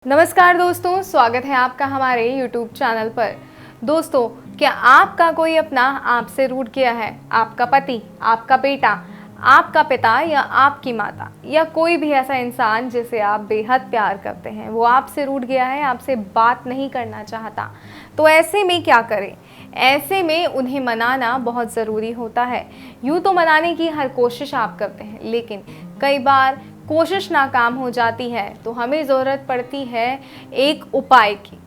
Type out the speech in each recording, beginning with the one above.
नमस्कार दोस्तों, स्वागत है आपका हमारे YouTube चैनल पर। दोस्तों, क्या आपका कोई अपना आपसे रूठ गया है? आपका पति, आपका बेटा, आपका पिता या आपकी माता या कोई भी ऐसा इंसान जिसे आप बेहद प्यार करते हैं, वो आपसे रूठ गया है, आपसे बात नहीं करना चाहता, तो ऐसे में क्या करें? ऐसे में उन्हें मनाना बहुत ज़रूरी होता है। यूँ तो मनाने की हर कोशिश आप करते हैं, लेकिन कई बार कोशिश नाकाम हो जाती है, तो हमें ज़रूरत पड़ती है एक उपाय की।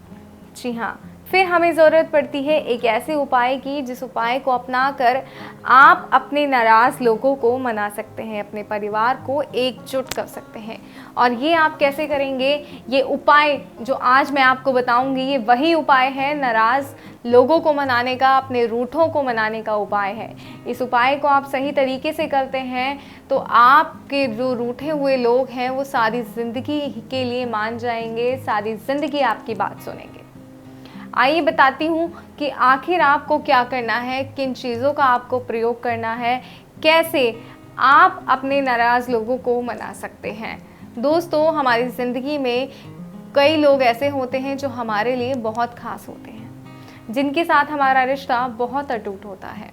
जी हाँ, फिर हमें ज़रूरत पड़ती है एक ऐसे उपाय की जिस उपाय को अपनाकर आप अपने नाराज़ लोगों को मना सकते हैं, अपने परिवार को एकजुट कर सकते हैं। और ये आप कैसे करेंगे? ये उपाय जो आज मैं आपको बताऊंगी, ये वही उपाय है नाराज़ लोगों को मनाने का, अपने रूठों को मनाने का उपाय है। इस उपाय को आप सही तरीके से करते हैं तो आपके जो रूठे हुए लोग हैं वो सारी ज़िंदगी के लिए मान जाएंगे, सारी ज़िंदगी आपकी बात सुनेंगे। आइए बताती हूँ कि आखिर आपको क्या करना है, किन चीज़ों का आपको प्रयोग करना है, कैसे आप अपने नाराज़ लोगों को मना सकते हैं। दोस्तों, हमारी ज़िंदगी में कई लोग ऐसे होते हैं जो हमारे लिए बहुत ख़ास होते हैं, जिनके साथ हमारा रिश्ता बहुत अटूट होता है।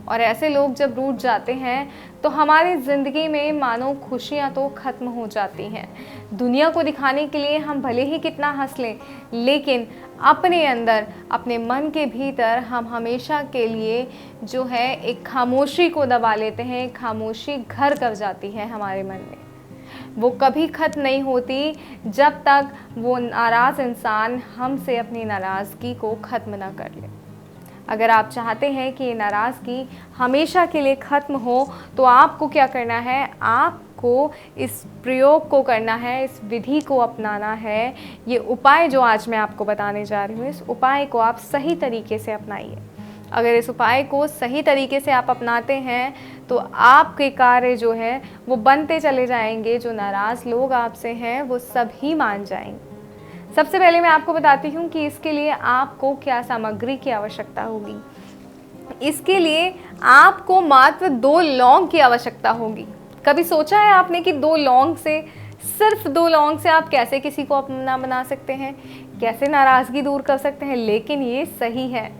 और ऐसे लोग जब रूठ जाते हैं तो हमारी ज़िंदगी में मानो खुशियाँ तो ख़त्म हो जाती हैं। दुनिया को दिखाने के लिए हम भले ही कितना हंस लें, लेकिन अपने अंदर, अपने मन के भीतर हम हमेशा के लिए जो है एक खामोशी को दबा लेते हैं। खामोशी घर कर जाती है हमारे मन में, वो कभी ख़त्म नहीं होती जब तक वो नाराज़ इंसान हमसे अपनी नाराज़गी को ख़त्म ना कर ले। अगर आप चाहते हैं कि ये नाराज़गी हमेशा के लिए ख़त्म हो तो आपको क्या करना है? आपको इस प्रयोग को करना है, इस विधि को अपनाना है। ये उपाय जो आज मैं आपको बताने जा रही हूँ, इस उपाय को आप सही तरीके से अपनाइए। अगर इस उपाय को सही तरीके से आप अपनाते हैं तो आपके कार्य जो है वो बनते चले जाएंगे। जो नाराज़ लोग आपसे हैं वो सभी मान जाएंगे। सबसे पहले मैं आपको बताती हूँ कि इसके लिए आपको क्या सामग्री की आवश्यकता होगी। इसके लिए आपको मात्र 2 लौंग की आवश्यकता होगी। कभी सोचा है आपने कि 2 लौंग से, सिर्फ 2 लौंग से आप कैसे किसी को अपना बना सकते हैं, कैसे नाराज़गी दूर कर सकते हैं? लेकिन ये सही है,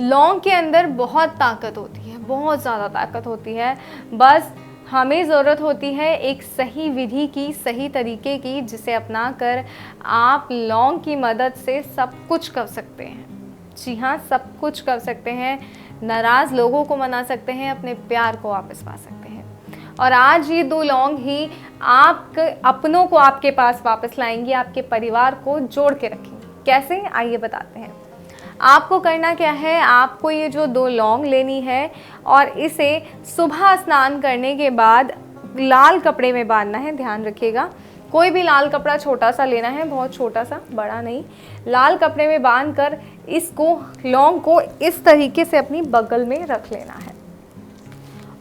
लौंग के अंदर बहुत ताकत होती है, बहुत ज़्यादा ताकत होती है। बस हमें ज़रूरत होती है एक सही विधि की, सही तरीके की, जिसे अपनाकर आप लौंग की मदद से सब कुछ कर सकते हैं। जी हाँ, सब कुछ कर सकते हैं। नाराज़ लोगों को मना सकते हैं, अपने प्यार को वापस पा सकते हैं। और आज ये 2 लौंग ही आपके अपनों को आपके पास वापस लाएंगी, आपके परिवार को जोड़ के रखेंगी। कैसे? आइए बताते हैं। आपको करना क्या है? आपको ये जो 2 लौंग लेनी है और इसे सुबह स्नान करने के बाद लाल कपड़े में बांधना है। ध्यान रखिएगा, कोई भी लाल कपड़ा छोटा सा लेना है, बहुत छोटा सा, बड़ा नहीं। लाल कपड़े में बांधकर इसको, लौंग को इस तरीके से अपनी बगल में रख लेना है।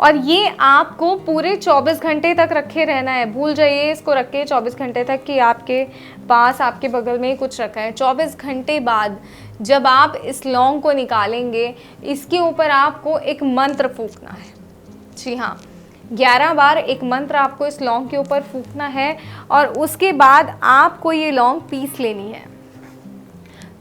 और ये आपको पूरे 24 घंटे तक रखे रहना है। भूल जाइए इसको रख के 24 घंटे तक कि आपके पास, आपके बगल में कुछ रखा है। 24 घंटे बाद जब आप इस लौंग को निकालेंगे, इसके ऊपर आपको एक मंत्र फूंकना है। जी हाँ, 11 बार एक मंत्र आपको इस लौंग के ऊपर फूंकना है और उसके बाद आपको ये लौंग पीस लेनी है।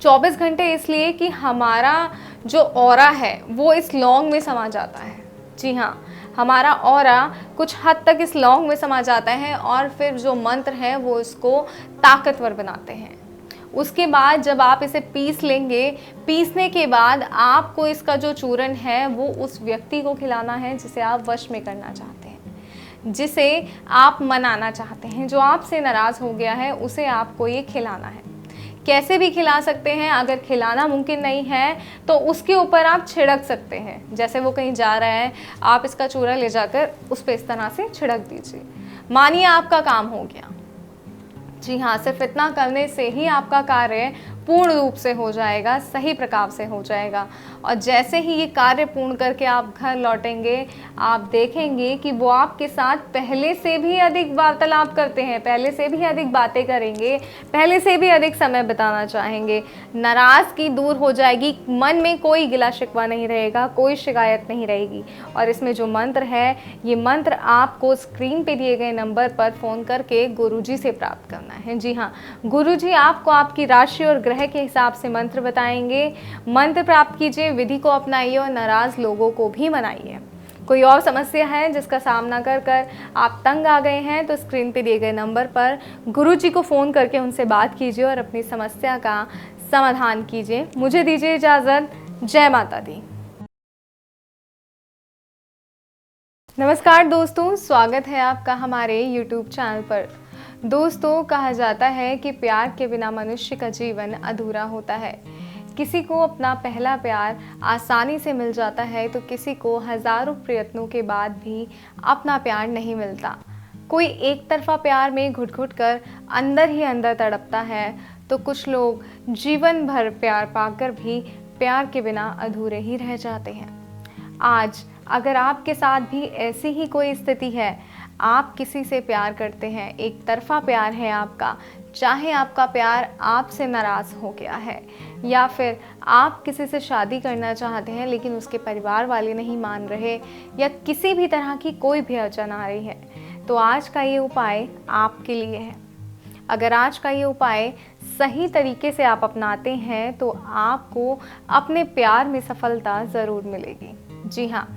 24 घंटे इसलिए कि हमारा जो ऑरा है वो इस लौंग में समा जाता है। जी हाँ, हमारा ऑरा कुछ हद तक इस लौंग में समा जाता है और फिर जो मंत्र है वो इसको ताकतवर बनाते हैं। उसके बाद जब आप इसे पीस लेंगे, पीसने के बाद आपको इसका जो चूर्ण है वो उस व्यक्ति को खिलाना है जिसे आप वश में करना चाहते हैं, जिसे आप मनाना चाहते हैं। जो आपसे नाराज़ हो गया है उसे आपको ये खिलाना है। कैसे भी खिला सकते हैं। अगर खिलाना मुमकिन नहीं है तो उसके ऊपर आप छिड़क सकते हैं। जैसे वो कहीं जा रहा है, आप इसका चूरा ले जाकर उस पर इस तरह से छिड़क दीजिए। मानिए आपका काम हो गया। जी हाँ, सिर्फ इतना करने से ही आपका कार्य पूर्ण रूप से हो जाएगा, सही प्रकार से हो जाएगा। और जैसे ही ये कार्य पूर्ण करके आप घर लौटेंगे, आप देखेंगे कि वो आपके साथ पहले से भी अधिक वार्तालाप करते हैं, पहले से भी अधिक बातें करेंगे, पहले से भी अधिक समय बिताना चाहेंगे। नाराज़गी दूर हो जाएगी, मन में कोई गिला शिकवा नहीं रहेगा, कोई शिकायत नहीं रहेगी। और इसमें जो मंत्र है, ये मंत्र आपको स्क्रीन पे दिए गए नंबर पर फ़ोन करके गुरुजी से प्राप्त करना है। जी हाँ, गुरुजी आपको आपकी राशि और ग्रह के हिसाब से मंत्र बताएंगे। मंत्र प्राप्त कीजिए, विधि को अपनाइए और नाराज़ लोगों को भी मनाइए। कोई और समस्या है जिसका सामना कर कर आप तंग आ गए हैं तो स्क्रीन पे दिए गए नंबर पर गुरुजी को फ़ोन करके उनसे बात कीजिए और अपनी समस्या का समाधान कीजिए। मुझे दीजिए इजाज़त। जय माता दी। नमस्कार दोस्तों, स्वागत है आपका हमारे YouTube चैनल पर। दोस्तों, कहा जाता है कि प्यार के बिना मनुष्य का जीवन अधूरा होता है। किसी को अपना पहला प्यार आसानी से मिल जाता है तो किसी को हज़ारों प्रयत्नों के बाद भी अपना प्यार नहीं मिलता। कोई एक तरफा प्यार में घुट घुट कर अंदर ही अंदर तड़पता है तो कुछ लोग जीवन भर प्यार पाकर भी प्यार के बिना अधूरे ही रह जाते हैं। आज अगर आपके साथ भी ऐसी ही कोई स्थिति है, आप किसी से प्यार करते हैं, एक तरफा प्यार है आपका, चाहे आपका प्यार आपसे नाराज़ हो गया है या फिर आप किसी से शादी करना चाहते हैं लेकिन उसके परिवार वाले नहीं मान रहे या किसी भी तरह की कोई भी अड़चन आ रही है, तो आज का ये उपाय आपके लिए है। अगर आज का ये उपाय सही तरीके से आप अपनाते हैं तो आपको अपने प्यार में सफलता ज़रूर मिलेगी। जी हाँ,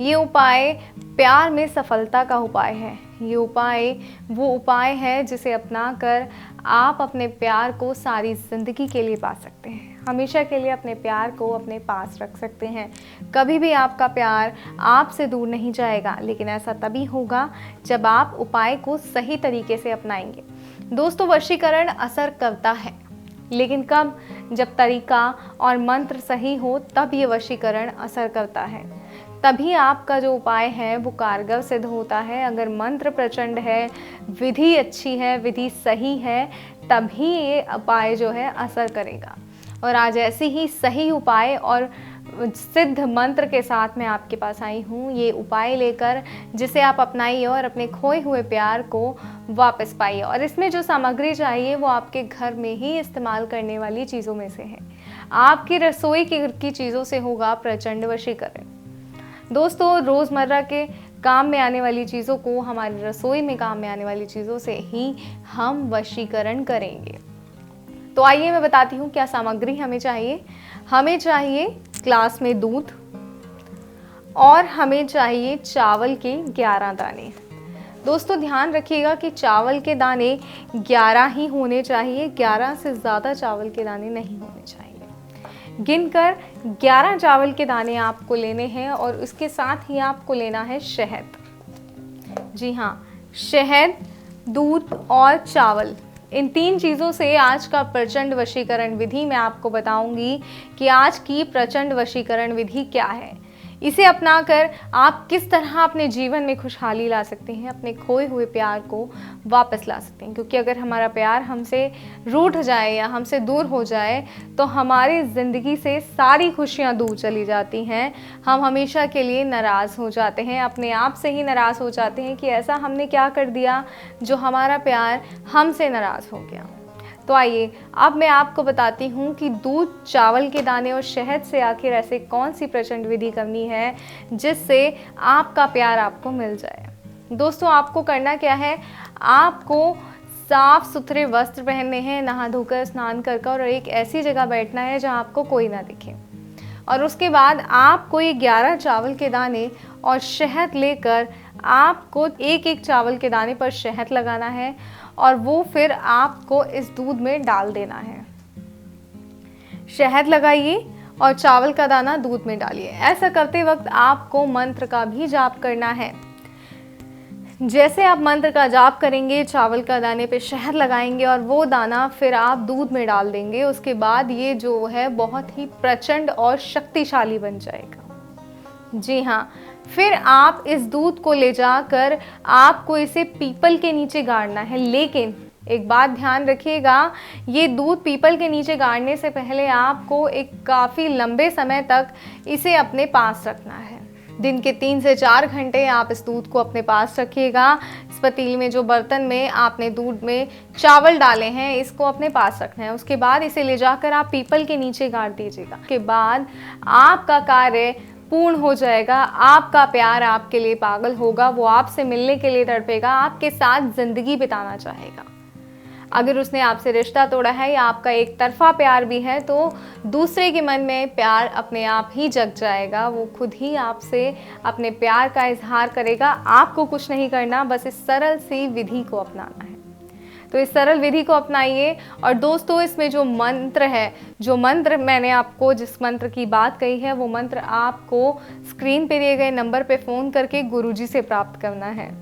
ये उपाय प्यार में सफलता का उपाय है। ये उपाय वो उपाय है जिसे अपनाकर आप अपने प्यार को सारी ज़िंदगी के लिए पा सकते हैं, हमेशा के लिए अपने प्यार को अपने पास रख सकते हैं। कभी भी आपका प्यार आपसे दूर नहीं जाएगा, लेकिन ऐसा तभी होगा जब आप उपाय को सही तरीके से अपनाएंगे। दोस्तों, वशीकरण असर करता है, लेकिन कब? जब तरीका और मंत्र सही हो तब ये वशीकरण असर करता है, तभी आपका जो उपाय है वो कारगर सिद्ध होता है। अगर मंत्र प्रचंड है, विधि अच्छी है, विधि सही है, तभी ये उपाय जो है असर करेगा। और आज ऐसी ही सही उपाय और सिद्ध मंत्र के साथ मैं आपके पास आई हूँ, ये उपाय लेकर, जिसे आप अपनाइए और अपने खोए हुए प्यार को वापस पाइए। और इसमें जो सामग्री चाहिए वो आपके घर में ही इस्तेमाल करने वाली चीज़ों में से है। आपकी रसोई की चीज़ों से होगा प्रचंड वशीकरण। दोस्तों, रोज़मर्रा के काम में आने वाली चीज़ों को, हमारी रसोई में काम में आने वाली चीज़ों से ही हम वशीकरण करेंगे। तो आइए मैं बताती हूँ क्या सामग्री हमें चाहिए। हमें चाहिए ग्लास में दूध और हमें चाहिए चावल के 11 दाने। दोस्तों, ध्यान रखिएगा कि चावल के दाने 11 ही होने चाहिए, 11 से ज़्यादा चावल के दाने नहीं होने चाहिए। गिनकर 11 चावल के दाने आपको लेने हैं और उसके साथ ही आपको लेना है शहद। जी हाँ, शहद, दूध और चावल, इन 3 चीज़ों से आज का प्रचंड वशीकरण विधि मैं आपको बताऊंगी कि आज की प्रचंड वशीकरण विधि क्या है। इसे अपनाकर आप किस तरह अपने जीवन में खुशहाली ला सकते हैं, अपने खोए हुए प्यार को वापस ला सकते हैं। क्योंकि अगर हमारा प्यार हमसे रूठ जाए या हमसे दूर हो जाए तो हमारी ज़िंदगी से सारी खुशियां दूर चली जाती हैं। हम हमेशा के लिए नाराज़ हो जाते हैं, अपने आप से ही नाराज़ हो जाते हैं कि ऐसा हमने क्या कर दिया जो हमारा प्यार हमसे नाराज़ हो गया। तो आइए अब मैं आपको बताती हूँ कि दूध, चावल के दाने और शहद से आखिर ऐसे कौन सी प्रचंड विधि करनी है जिससे आपका प्यार आपको मिल जाए। दोस्तों, आपको करना क्या है, आपको साफ सुथरे वस्त्र पहनने हैं, नहा धोकर स्नान कर और एक ऐसी जगह बैठना है जहाँ आपको कोई ना दिखे। और उसके बाद आपको ये 11 चावल के दाने और शहद लेकर आपको एक चावल के दाने पर शहद लगाना है और वो फिर आपको इस दूध में डाल देना है। शहद लगाइए और चावल का दाना दूध में डालिए। ऐसा करते वक्त आपको मंत्र का भी जाप करना है। जैसे आप मंत्र का जाप करेंगे, चावल का दाने पे शहद लगाएंगे और वो दाना फिर आप दूध में डाल देंगे, उसके बाद ये जो है बहुत ही प्रचंड और शक्तिशाली बन जाएगा। जी हाँ, फिर आप इस दूध को ले जाकर आपको इसे पीपल के नीचे गाड़ना है। लेकिन एक बात ध्यान रखिएगा, ये दूध पीपल के नीचे गाड़ने से पहले आपको एक काफ़ी लंबे समय तक इसे अपने पास रखना है। दिन के 3 से 4 घंटे आप इस दूध को अपने पास रखिएगा। इस पतीले में जो बर्तन में आपने दूध में चावल डाले हैं इसको अपने पास रखना है। उसके बाद इसे ले जाकर आप पीपल के नीचे गाड़ दीजिएगा। उसके बाद आपका कार्य पूर्ण हो जाएगा। आपका प्यार आपके लिए पागल होगा, वो आपसे मिलने के लिए तड़पेगा, आपके साथ जिंदगी बिताना चाहेगा। अगर उसने आपसे रिश्ता तोड़ा है या आपका एक तरफा प्यार भी है तो दूसरे के मन में प्यार अपने आप ही जग जाएगा। वो खुद ही आपसे अपने प्यार का इजहार करेगा। आपको कुछ नहीं करना, बस इस सरल सी विधि को अपनाना है। तो इस सरल विधि को अपनाइए। और दोस्तों, इसमें जो मंत्र है, जो मंत्र मैंने आपको जिस मंत्र की बात कही है, वो मंत्र आपको स्क्रीन पे दिए गए नंबर पे फ़ोन करके गुरुजी से प्राप्त करना है।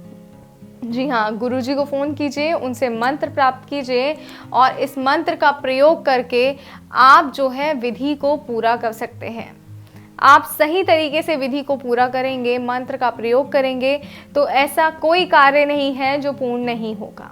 जी हाँ, गुरुजी को फ़ोन कीजिए, उनसे मंत्र प्राप्त कीजिए और इस मंत्र का प्रयोग करके आप जो है विधि को पूरा कर सकते हैं। आप सही तरीके से विधि को पूरा करेंगे, मंत्र का प्रयोग करेंगे तो ऐसा कोई कार्य नहीं है जो पूर्ण नहीं होगा।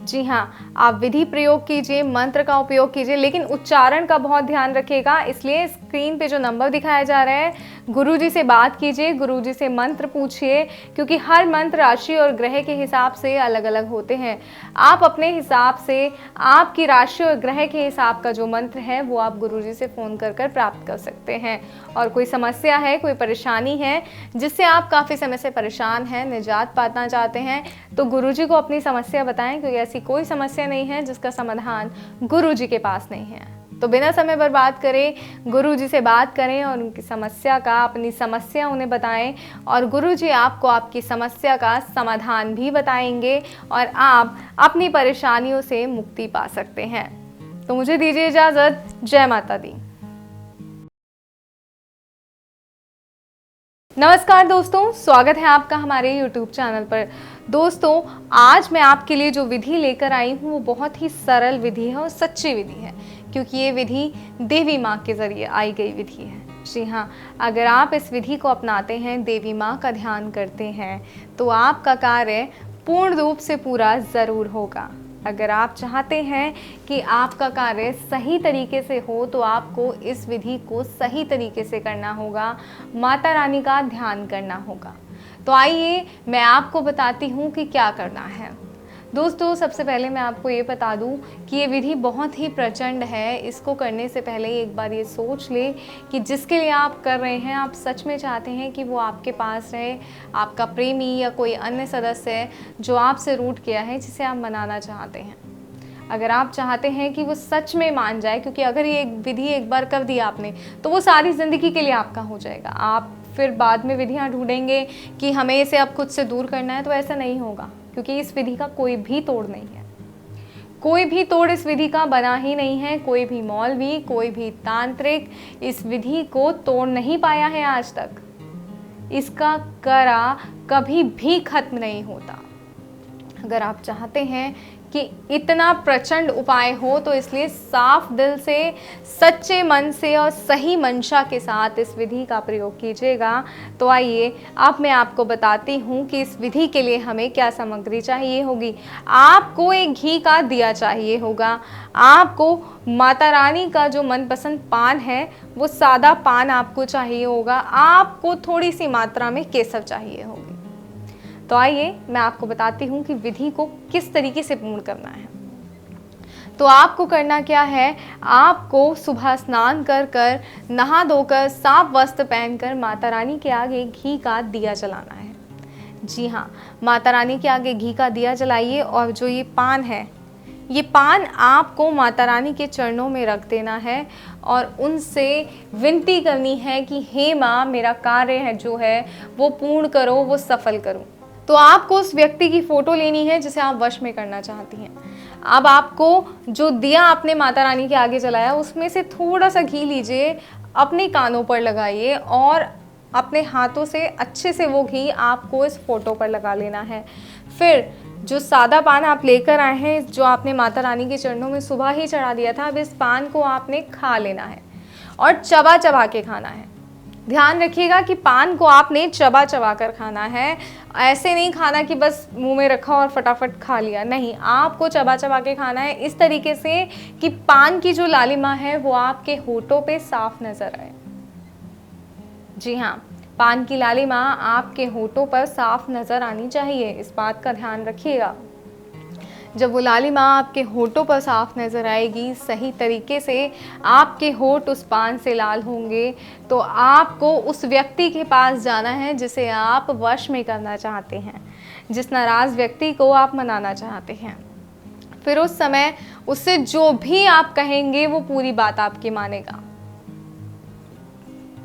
जी हाँ, आप विधि प्रयोग कीजिए, मंत्र का उपयोग कीजिए, लेकिन उच्चारण का बहुत ध्यान रखिएगा। इसलिए स्क्रीन पे जो नंबर दिखाया जा रहा है, गुरुजी से बात कीजिए, गुरुजी से मंत्र पूछिए, क्योंकि हर मंत्र राशि और ग्रह के हिसाब से अलग अलग होते हैं। आप अपने हिसाब से, आपकी राशि और ग्रह के हिसाब का जो मंत्र है वो आप गुरुजी से फ़ोन कर प्राप्त कर सकते हैं। और कोई समस्या है, कोई परेशानी है जिससे आप काफ़ी समय से परेशान हैं, निजात पाना चाहते हैं, तो गुरुजी को अपनी समस्या बताएं, क्योंकि ऐसी कोई समस्या नहीं है जिसका समाधान गुरुजी के पास नहीं है। तो बिना समय बर्बाद करें, गुरुजी से बात करें और उनकी समस्या का, अपनी समस्या उन्हें बताएं और गुरुजी आपको आपकी समस्या का समाधान भी बताएंगे और आप अपनी परेशानियों से मुक्ति पा सकते हैं। तो मुझे दीजिए इजाज़त। जय माता दी। नमस्कार दोस्तों, स्वागत है आपका हमारे YouTube चैनल पर। दोस्तों, आज मैं आपके लिए जो विधि लेकर आई हूँ वो बहुत ही सरल विधि है और सच्ची विधि है, क्योंकि ये विधि देवी माँ के ज़रिए आई गई विधि है। जी हाँ, अगर आप इस विधि को अपनाते हैं, देवी माँ का ध्यान करते हैं, तो आपका कार्य पूर्ण रूप से पूरा ज़रूर होगा। अगर आप चाहते हैं कि आपका कार्य सही तरीके से हो तो आपको इस विधि को सही तरीके से करना होगा, माता रानी का ध्यान करना होगा। तो आइए मैं आपको बताती हूँ कि क्या करना है। दोस्तों, सबसे पहले मैं आपको ये बता दूं कि ये विधि बहुत ही प्रचंड है। इसको करने से पहले एक बार ये सोच ले कि जिसके लिए आप कर रहे हैं, आप सच में चाहते हैं कि वो आपके पास रहे, आपका प्रेमी या कोई अन्य सदस्य है जो आपसे रूठ गया है, जिसे आप मनाना चाहते हैं। अगर आप चाहते हैं कि वो सच में मान जाए, क्योंकि अगर ये विधि एक बार कर दी आपने तो वो सारी ज़िंदगी के लिए आपका हो जाएगा। आप फिर बाद में विधियाँ ढूंढेंगे कि हमें इसे अब खुद से दूर करना है, तो ऐसा नहीं होगा, क्योंकि इस विधि का कोई भी तोड़ नहीं है। कोई भी तोड़ इस विधि का बना ही नहीं है। कोई भी मौलवी, कोई भी तांत्रिक इस विधि को तोड़ नहीं पाया है आज तक। इसका करा कभी भी खत्म नहीं होता। अगर आप चाहते हैं कि इतना प्रचंड उपाय हो तो इसलिए साफ दिल से, सच्चे मन से और सही मंशा के साथ इस विधि का प्रयोग कीजिएगा। तो आइए अब मैं आपको बताती हूँ कि इस विधि के लिए हमें क्या सामग्री चाहिए होगी। आपको एक घी का दिया चाहिए होगा। आपको माता रानी का जो मनपसंद पान है वो सादा पान आपको चाहिए होगा। आपको थोड़ी सी मात्रा में केसर चाहिए होगी। तो आइए मैं आपको बताती हूँ कि विधि को किस तरीके से पूर्ण करना है। तो आपको करना क्या है, आपको सुबह स्नान कर नहा धोकर साफ वस्त्र पहनकर माता रानी के आगे घी का दिया जलाना है। जी हाँ, माता रानी के आगे घी का दिया जलाइए और जो ये पान है, ये पान आपको माता रानी के चरणों में रख देना है और उनसे विनती करनी है कि हे माँ, मेरा कार्य है जो है वो पूर्ण करो, वो सफल करो। तो आपको उस व्यक्ति की फ़ोटो लेनी है जिसे आप वश में करना चाहती हैं। अब आपको जो दिया आपने माता रानी के आगे जलाया उसमें से थोड़ा सा घी लीजिए, अपने कानों पर लगाइए और अपने हाथों से अच्छे से वो घी आपको इस फ़ोटो पर लगा लेना है। फिर जो सादा पान आप लेकर आए हैं, जो आपने माता रानी के चरणों में सुबह ही चढ़ा दिया था, अब इस पान को आपने खा लेना है और चबा चबा के खाना है। ध्यान रखिएगा कि पान को आपने चबा चबा कर खाना है। ऐसे नहीं खाना कि बस मुंह में रखा और फटाफट खा लिया, नहीं, आपको चबा चबा के खाना है इस तरीके से कि पान की जो लालिमा है वो आपके होठों पे साफ नजर आए। जी हाँ, पान की लालिमा आपके होठों पर साफ नज़र आनी चाहिए, इस बात का ध्यान रखिएगा। जब वो लालिमा आपके होठों पर साफ नज़र आएगी, सही तरीके से आपके होठ उस पान से लाल होंगे, तो आपको उस व्यक्ति के पास जाना है जिसे आप वश में करना चाहते हैं, जिस नाराज़ व्यक्ति को आप मनाना चाहते हैं। फिर उस समय उससे जो भी आप कहेंगे वो पूरी बात आपकी मानेगा।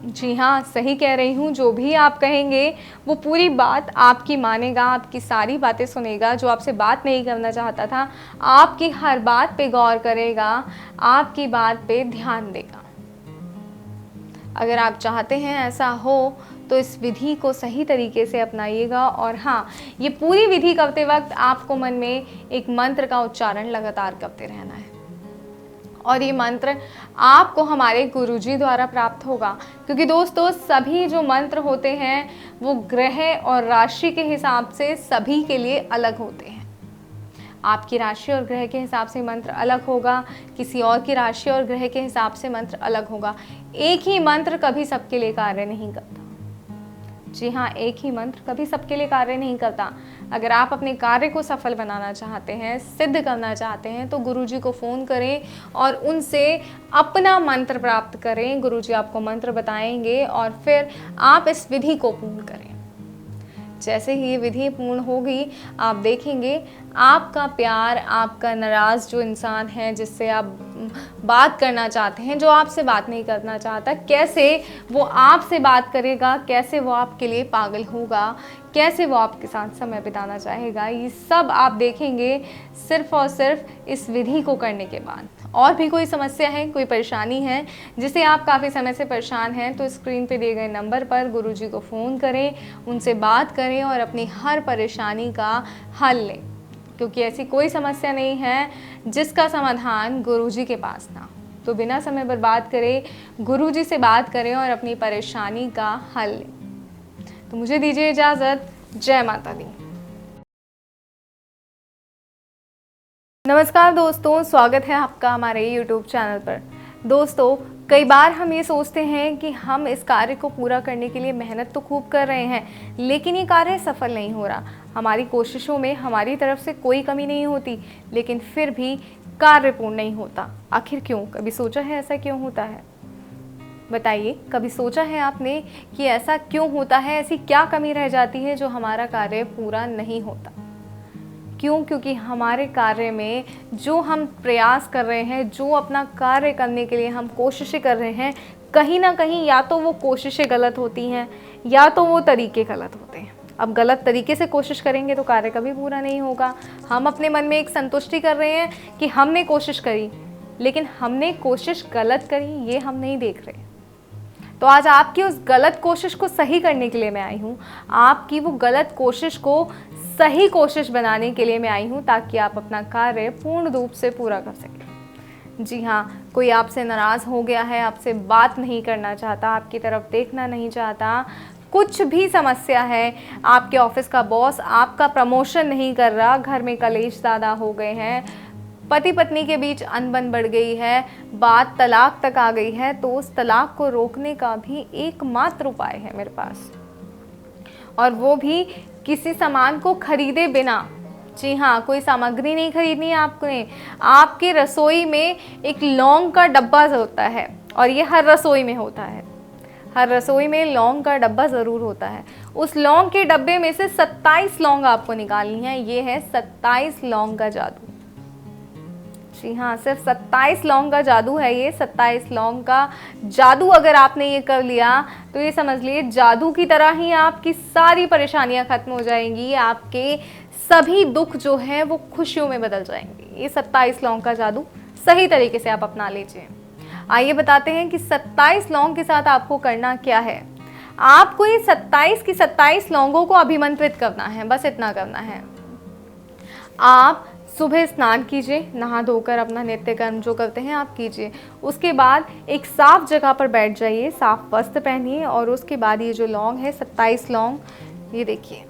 जी हाँ, सही कह रही हूँ, जो भी आप कहेंगे वो पूरी बात आपकी मानेगा, आपकी सारी बातें सुनेगा। जो आपसे बात नहीं करना चाहता था, आपकी हर बात पे गौर करेगा, आपकी बात पे ध्यान देगा। अगर आप चाहते हैं ऐसा हो तो इस विधि को सही तरीके से अपनाइएगा। और हाँ, ये पूरी विधि करते वक्त आपको मन में एक मंत्र का उच्चारण लगातार करते रहना है, और ये मंत्र आपको हमारे गुरुजी द्वारा प्राप्त होगा। क्योंकि दोस्तों, सभी जो मंत्र होते हैं वो ग्रह और राशि के हिसाब से सभी के लिए अलग होते हैं। आपकी राशि और ग्रह के हिसाब से मंत्र अलग होगा, किसी और की राशि और ग्रह के हिसाब से मंत्र अलग होगा। एक ही मंत्र कभी सबके लिए कार्य नहीं करता। जी हाँ, एक ही मंत्र कभी सबके लिए कार्य नहीं करता। अगर आप अपने कार्य को सफल बनाना चाहते हैं, सिद्ध करना चाहते हैं, तो गुरुजी को फ़ोन करें और उनसे अपना मंत्र प्राप्त करें। गुरुजी आपको मंत्र बताएंगे और फिर आप इस विधि को पूर्ण करें। जैसे ही ये विधि पूर्ण होगी, आप देखेंगे आपका प्यार, आपका नाराज़ जो इंसान है जिससे आप बात करना चाहते हैं, जो आपसे बात नहीं करना चाहता, कैसे वो आपसे बात करेगा, कैसे वो आपके लिए पागल होगा, कैसे वो आपके साथ समय बिताना चाहेगा। ये सब आप देखेंगे सिर्फ़ और सिर्फ इस विधि को करने के बाद। और भी कोई समस्या है, कोई परेशानी है जिसे आप काफ़ी समय से परेशान हैं, तो स्क्रीन पे दिए गए नंबर पर गुरुजी को फ़ोन करें, उनसे बात करें और अपनी हर परेशानी का हल लें। क्योंकि ऐसी कोई समस्या नहीं है जिसका समाधान गुरुजी के पास ना। तो बिना समय बर्बाद करे गुरुजी से बात करें और अपनी परेशानी का हल लें। तो मुझे दीजिए इजाज़त। जय माता दी। नमस्कार दोस्तों, स्वागत है आपका हमारे YouTube चैनल पर। दोस्तों, कई बार हम ये सोचते हैं कि हम इस कार्य को पूरा करने के लिए मेहनत तो खूब कर रहे हैं, लेकिन ये कार्य सफल नहीं हो रहा। हमारी कोशिशों में हमारी तरफ से कोई कमी नहीं होती, लेकिन फिर भी कार्य पूर्ण नहीं होता। आखिर क्यों? कभी सोचा है ऐसा क्यों होता है? बताइए, कभी सोचा है आपने कि ऐसा क्यों होता है? ऐसी क्या कमी रह जाती है जो हमारा कार्य पूरा नहीं होता? क्यों? क्योंकि हमारे कार्य में जो हम प्रयास कर रहे हैं, जो अपना कार्य करने के लिए हम कोशिशें कर रहे हैं, कहीं ना कहीं या तो वो कोशिशें गलत होती हैं या तो वो तरीके गलत होते हैं। अब गलत तरीके से कोशिश करेंगे तो कार्य कभी पूरा नहीं होगा। हम अपने मन में एक संतुष्टि कर रहे हैं कि हमने कोशिश करी, लेकिन हमने कोशिश गलत करी ये हम नहीं देख रहे। तो आज आपकी उस गलत कोशिश को सही करने के लिए मैं आई हूँ। आपकी वो गलत कोशिश को सही कोशिश बनाने के लिए मैं आई हूँ, ताकि आप अपना कार्य पूर्ण रूप से पूरा कर सकें। जी हाँ, कोई आपसे नाराज़ हो गया है, आपसे बात नहीं करना चाहता, आपकी तरफ देखना नहीं चाहता, कुछ भी समस्या है, आपके ऑफिस का बॉस आपका प्रमोशन नहीं कर रहा, घर में कलेश ज़्यादा हो गए हैं, पति पत्नी के बीच अनबन बढ़ गई है, बात तलाक तक आ गई है, तो उस तलाक को रोकने का भी एकमात्र उपाय है मेरे पास, और वो भी किसी सामान को खरीदे बिना। जी हाँ, कोई सामग्री नहीं खरीदनी है आपने। आपके रसोई में एक लौंग का डब्बा होता है, और ये हर रसोई में होता है। हर रसोई में लौंग का डब्बा ज़रूर होता है। उस लौंग के डब्बे में से 27 लौंग आपको निकालनी है। ये है 27 लौंग का जादू। जी हाँ, सिर्फ 27 लौंग का जादू है ये। 27 लौंग का जादू अगर आपने ये कर लिया तो ये समझ लिए जादू की तरह ही आपकी सारी परेशानियां खत्म हो जाएंगी। आपके सभी दुख जो हैं वो खुशियों में बदल जाएंगे। ये 27 लौंग का जादू सही तरीके से आप अपना लीजिए। आइए बताते हैं कि 27 लौंग के साथ आपको करना क्या है। आपको ये 27 की 27 लौंगों को अभिमंत्रित करना है, बस इतना करना है। आप सुबह स्नान कीजिए, नहा धोकर अपना नित्य कर्म जो करते हैं आप कीजिए। उसके बाद एक साफ जगह पर बैठ जाइए, साफ वस्त्र पहनिए, और उसके बाद ये जो लौंग है 27 लौंग, ये देखिए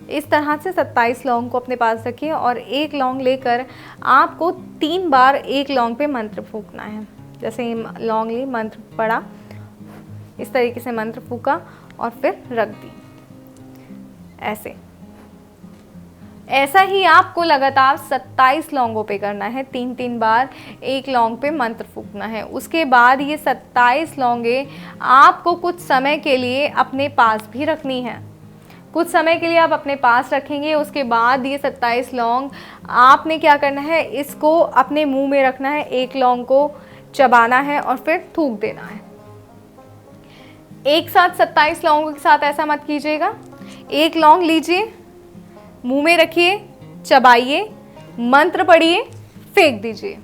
इस तरह से 27 लौंग को अपने पास रखिए, और एक लौंग लेकर आपको 3 बार एक लौंग पे मंत्र फूंकना है। जैसे लौंग ली, मंत्र पढ़ा, इस तरीके से मंत्र फूका, और फिर रख दी। ऐसा ही आपको लगातार 27 लौंगों पे करना है। 3-3 बार एक लौंग पे मंत्र फूकना है। उसके बाद ये 27 लौंगे आपको कुछ समय के लिए अपने पास भी रखनी है। कुछ समय के लिए आप अपने पास रखेंगे। उसके बाद ये 27 लौंग आपने क्या करना है, इसको अपने मुंह में रखना है। एक लौंग को चबाना है और फिर थूक देना है। एक साथ 27 लौंगों के साथ ऐसा मत कीजिएगा। एक लौंग लीजिए, मुंह में रखिए, चबाइए, मंत्र पढ़िए, फेंक दीजिए।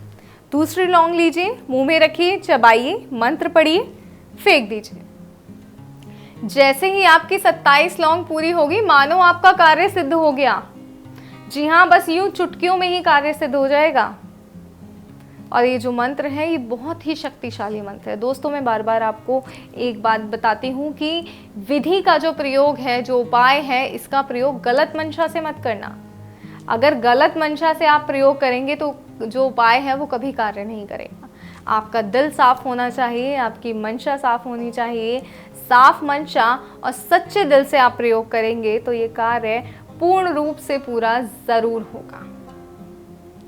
दूसरी लौंग लीजिए, मुंह में रखिए, चबाइए, मंत्र पढ़िए, फेंक दीजिए। जैसे ही आपकी 27 लौंग पूरी होगी, मानो आपका कार्य सिद्ध हो गया। जी हाँ, बस यूं चुटकियों में ही कार्य सिद्ध हो जाएगा। और ये जो मंत्र है ये बहुत ही शक्तिशाली मंत्र है। दोस्तों, मैं बार बार आपको एक बात बताती हूँ कि विधि का जो प्रयोग है, जो उपाय है, इसका प्रयोग गलत मंशा से मत करना। अगर गलत मंशा से आप प्रयोग करेंगे तो जो उपाय है वो कभी कार्य नहीं करेगा। आपका दिल साफ होना चाहिए, आपकी मंशा साफ होनी चाहिए। साफ मंशा और सच्चे दिल से आप प्रयोग करेंगे तो ये कार्य पूर्ण रूप से पूरा ज़रूर होगा।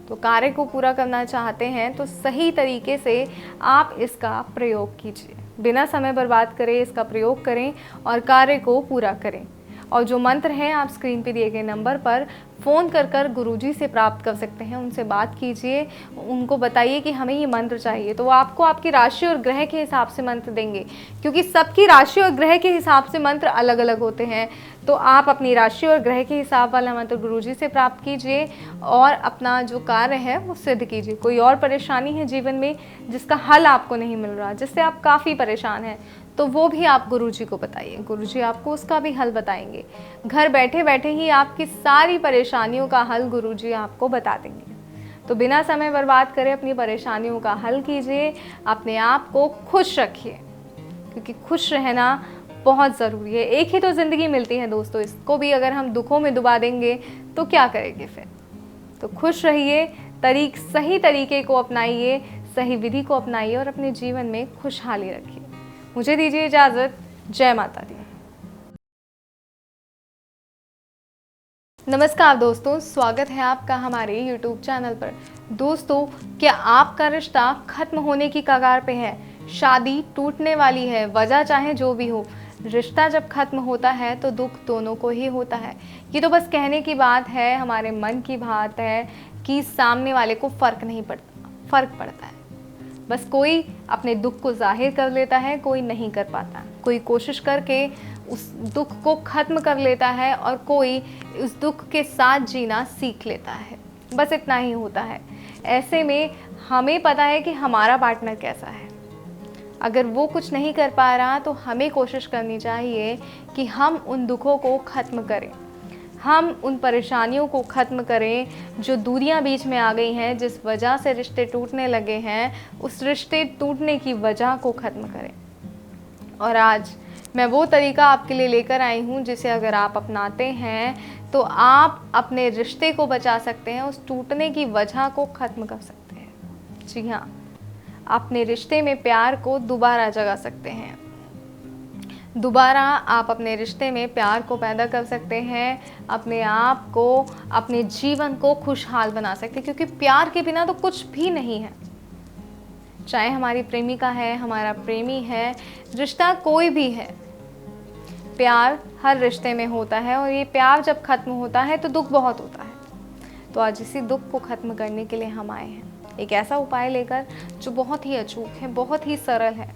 तो कार्य को पूरा करना चाहते हैं तो सही तरीके से आप इसका प्रयोग कीजिए। बिना समय बर्बाद करें इसका प्रयोग करें और कार्य को पूरा करें। और जो मंत्र हैं आप स्क्रीन पे दिए गए नंबर पर फ़ोन कर गुरुजी से प्राप्त कर सकते हैं। उनसे बात कीजिए, उनको बताइए कि हमें ये मंत्र चाहिए, तो वो आपको आपकी राशि और ग्रह के हिसाब से मंत्र देंगे। क्योंकि सबकी राशि और ग्रह के हिसाब से मंत्र अलग अलग होते हैं। तो आप अपनी राशि और ग्रह के हिसाब वाला मंत्र गुरुजी से प्राप्त कीजिए और अपना जो कार्य है वो सिद्ध कीजिए। कोई और परेशानी है जीवन में जिसका हल आपको नहीं मिल रहा, जिससे आप काफ़ी परेशान हैं, तो वो भी आप गुरुजी को बताइए। गुरुजी आपको उसका भी हल बताएंगे। घर बैठे बैठे ही आपकी सारी परेशानियों का हल गुरुजी आपको बता देंगे। तो बिना समय बर्बाद करे अपनी परेशानियों का हल कीजिए। अपने आप को खुश रखिए, क्योंकि खुश रहना बहुत ज़रूरी है। एक ही तो ज़िंदगी मिलती है दोस्तों, इसको भी अगर हम दुखों में डुबा देंगे तो क्या करेंगे फिर। तो खुश रहिए, सही तरीके को अपनाइए, सही विधि को अपनाइए और अपने जीवन में खुशहाली रखिए। मुझे दीजिए इजाज़त। जय माता दी। नमस्कार दोस्तों, स्वागत है आपका हमारे YouTube चैनल पर। दोस्तों, क्या आपका रिश्ता खत्म होने की कगार पे है? शादी टूटने वाली है, वजह चाहे जो भी हो। रिश्ता जब खत्म होता है तो दुख दोनों को ही होता है। ये तो बस कहने की बात है, हमारे मन की बात है कि सामने वाले को फ़र्क पड़ता है। बस कोई अपने दुख को जाहिर कर लेता है, कोई नहीं कर पाता। कोई कोशिश करके उस दुख को ख़त्म कर लेता है और कोई उस दुख के साथ जीना सीख लेता है। बस इतना ही होता है। ऐसे में हमें पता है कि हमारा पार्टनर कैसा है। अगर वो कुछ नहीं कर पा रहा तो हमें कोशिश करनी चाहिए कि हम उन दुखों को ख़त्म करें, हम उन परेशानियों को ख़त्म करें जो दूरियां बीच में आ गई हैं, जिस वजह से रिश्ते टूटने लगे हैं, उस रिश्ते टूटने की वजह को ख़त्म करें। और आज मैं वो तरीका आपके लिए लेकर आई हूँ जिसे अगर आप अपनाते हैं तो आप अपने रिश्ते को बचा सकते हैं, उस टूटने की वजह को ख़त्म कर सकते हैं। जी हाँ, अपने रिश्ते में प्यार को दोबारा जगा सकते हैं। दोबारा आप अपने रिश्ते में प्यार को पैदा कर सकते हैं, अपने आप को, अपने जीवन को खुशहाल बना सकते हैं। क्योंकि प्यार के बिना तो कुछ भी नहीं है। चाहे हमारी प्रेमिका है, हमारा प्रेमी है, रिश्ता कोई भी है, प्यार हर रिश्ते में होता है। और ये प्यार जब ख़त्म होता है तो दुख बहुत होता है। तो आज इसी दुख को ख़त्म करने के लिए हम आए हैं, एक ऐसा उपाय लेकर जो बहुत ही अचूक है, बहुत ही सरल है।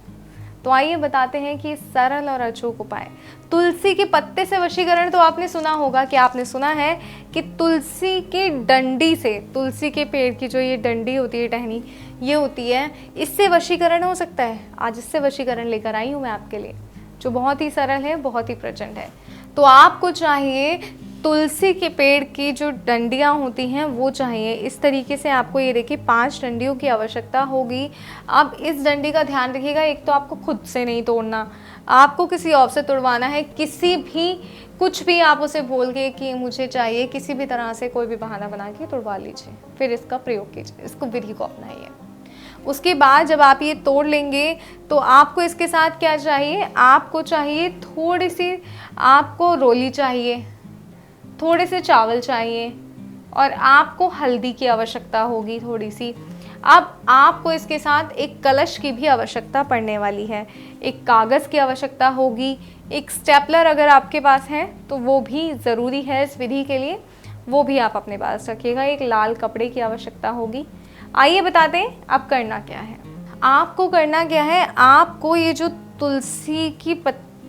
तो आइए बताते हैं कि सरल और अचूक उपाय। तुलसी के पत्ते से वशीकरण तो आपने सुना होगा। कि आपने सुना है कि तुलसी के डंडी से, तुलसी के पेड़ की जो ये डंडी होती है, टहनी ये होती है, इससे वशीकरण हो सकता है। आज इससे वशीकरण लेकर आई हूँ मैं आपके लिए, जो बहुत ही सरल है, बहुत ही प्रचंड है। तो आपको चाहिए तुलसी के पेड़ की जो डंडियाँ होती हैं वो चाहिए। इस तरीके से आपको ये देखिए 5 डंडियों की आवश्यकता होगी। अब इस डंडी का ध्यान रखिएगा, एक तो आपको खुद से नहीं तोड़ना, आपको किसी और से तुड़वाना है। कुछ भी आप उसे बोल के कि मुझे चाहिए, किसी भी तरह से कोई भी बहाना बना के तुड़वा लीजिए, फिर इसका प्रयोग कीजिए, इसको विधि को अपनाइए। उसके बाद जब आप ये तोड़ लेंगे तो आपको इसके साथ क्या चाहिए, आपको चाहिए थोड़ी सी, आपको रोली चाहिए, थोड़े से चावल चाहिए और आपको हल्दी की आवश्यकता होगी थोड़ी सी। अब आपको इसके साथ एक कलश की भी आवश्यकता पड़ने वाली है, एक कागज़ की आवश्यकता होगी, एक स्टेपलर अगर आपके पास है तो वो भी ज़रूरी है इस विधि के लिए, वो भी आप अपने पास रखिएगा। एक लाल कपड़े की आवश्यकता होगी। आइए बताते हैं अब करना क्या है। आपको करना क्या है, आपको ये जो तुलसी की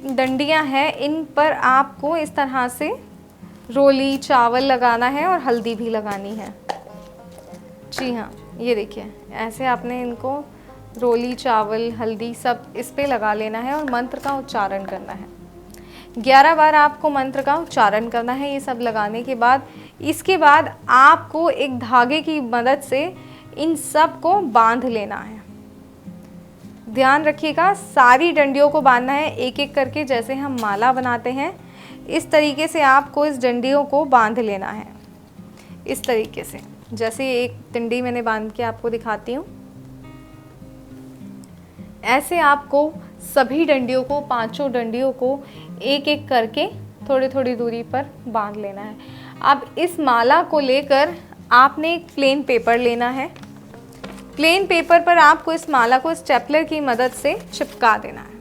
डंडियाँ हैं इन पर आपको इस तरह से रोली चावल लगाना है और हल्दी भी लगानी है। जी हाँ, ये देखिए ऐसे आपने इनको रोली चावल हल्दी सब इस पे लगा लेना है और मंत्र का उच्चारण करना है। 11 बार आपको मंत्र का उच्चारण करना है ये सब लगाने के बाद। इसके बाद आपको एक धागे की मदद से इन सब को बांध लेना है। ध्यान रखिएगा सारी डंडियों को बांधना है एक एक करके, जैसे हम माला बनाते हैं इस तरीके से आपको इस डंडियों को बांध लेना है। इस तरीके से जैसे एक डंडी मैंने बांध के आपको दिखाती हूँ, ऐसे आपको सभी डंडियों को, पांचों डंडियों को एक एक करके थोड़ी थोड़ी दूरी पर बांध लेना है। अब इस माला को लेकर आपने एक प्लेन पेपर लेना है। प्लेन पेपर पर आपको इस माला को स्टेपलर की मदद से चिपका देना है।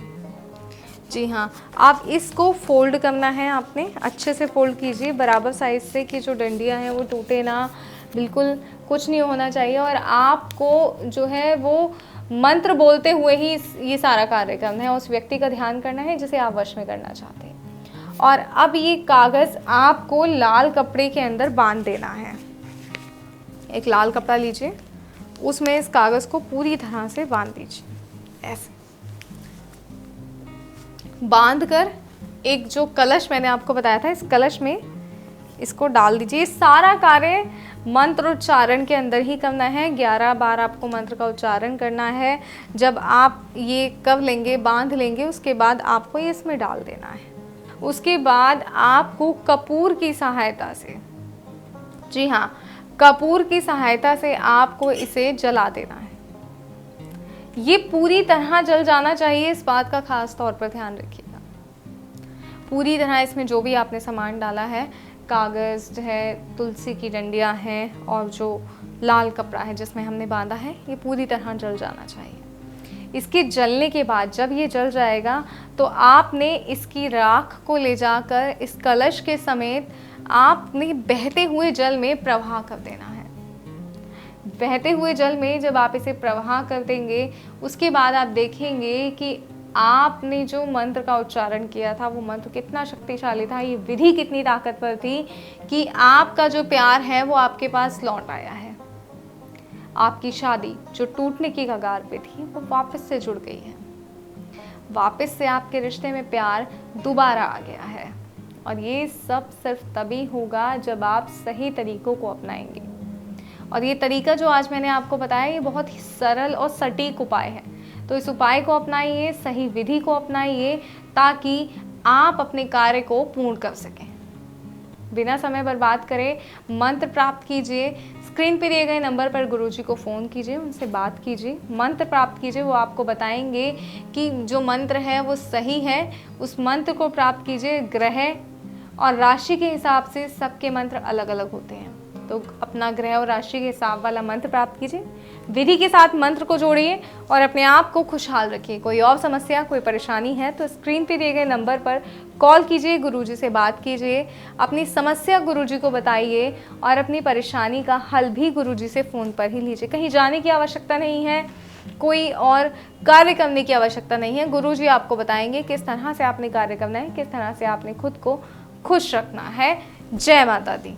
जी हाँ, आप इसको फोल्ड करना है, आपने अच्छे से फोल्ड कीजिए बराबर साइज से कि जो डंडियाँ हैं वो टूटे ना, बिल्कुल कुछ नहीं होना चाहिए। और आपको जो है वो मंत्र बोलते हुए ही ये सारा कार्य करना है, उस व्यक्ति का ध्यान करना है जिसे आप वश में करना चाहते हैं। और अब ये कागज़ आपको लाल कपड़े के अंदर बांध देना है। एक लाल कपड़ा लीजिए, उसमें इस कागज़ को पूरी तरह से बांध दीजिए। ऐसे बांध कर एक जो कलश मैंने आपको बताया था, इस कलश में इसको डाल दीजिए। सारा कार्य मंत्र उच्चारण के अंदर ही करना है। 11 बार आपको मंत्र का उच्चारण करना है। जब आप ये कर लेंगे, बांध लेंगे, उसके बाद आपको ये इसमें डाल देना है। उसके बाद आपको कपूर की सहायता से, जी हाँ, कपूर की सहायता से आपको इसे जला देना है। ये पूरी तरह जल जाना चाहिए, इस बात का खास तौर पर ध्यान रखिएगा। पूरी तरह इसमें जो भी आपने सामान डाला है, कागज़ है, तुलसी की डंडियाँ हैं और जो लाल कपड़ा है जिसमें हमने बांधा है, ये पूरी तरह जल जाना चाहिए। इसके जलने के बाद जब ये जल जाएगा तो आपने इसकी राख को ले जाकर इस कलश के समेत आपने बहते हुए जल में प्रवाह कर देना है। बहते हुए जल में जब आप इसे प्रवाह कर देंगे, उसके बाद आप देखेंगे कि आपने जो मंत्र का उच्चारण किया था वो मंत्र कितना शक्तिशाली था, ये विधि कितनी ताकतवर थी कि आपका जो प्यार है वो आपके पास लौट आया है। आपकी शादी जो टूटने की कगार पे थी वो वापस से जुड़ गई है। वापस से आपके रिश्ते में प्यार दोबारा आ गया है। और ये सब सिर्फ तभी होगा जब आप सही तरीकों को अपनाएंगे। और ये तरीका जो आज मैंने आपको बताया, ये बहुत ही सरल और सटीक उपाय है। तो इस उपाय को अपनाइए, सही विधि को अपनाइए, ताकि आप अपने कार्य को पूर्ण कर सकें। बिना समय बर्बाद करे मंत्र प्राप्त कीजिए। स्क्रीन पर दिए गए नंबर पर गुरुजी को फ़ोन कीजिए, उनसे बात कीजिए, मंत्र प्राप्त कीजिए। वो आपको बताएंगे कि जो मंत्र है वो सही है। उस मंत्र को प्राप्त कीजिए। ग्रह और राशि के हिसाब से सबके मंत्र अलग अलग होते हैं, तो अपना ग्रह और राशि के हिसाब वाला मंत्र प्राप्त कीजिए। विधि के साथ मंत्र को जोड़िए और अपने आप को खुशहाल रखिए। कोई और समस्या, कोई परेशानी है तो स्क्रीन पे दिए गए नंबर पर कॉल कीजिए, गुरुजी से बात कीजिए, अपनी समस्या गुरुजी को बताइए और अपनी परेशानी का हल भी गुरुजी से फ़ोन पर ही लीजिए। कहीं जाने की आवश्यकता नहीं है, कोई और कार्य करने की आवश्यकता नहीं है। गुरुजी आपको बताएंगे किस तरह से आपने कार्य करना है, किस तरह से आपने खुद को खुश रखना है। जय माता दी।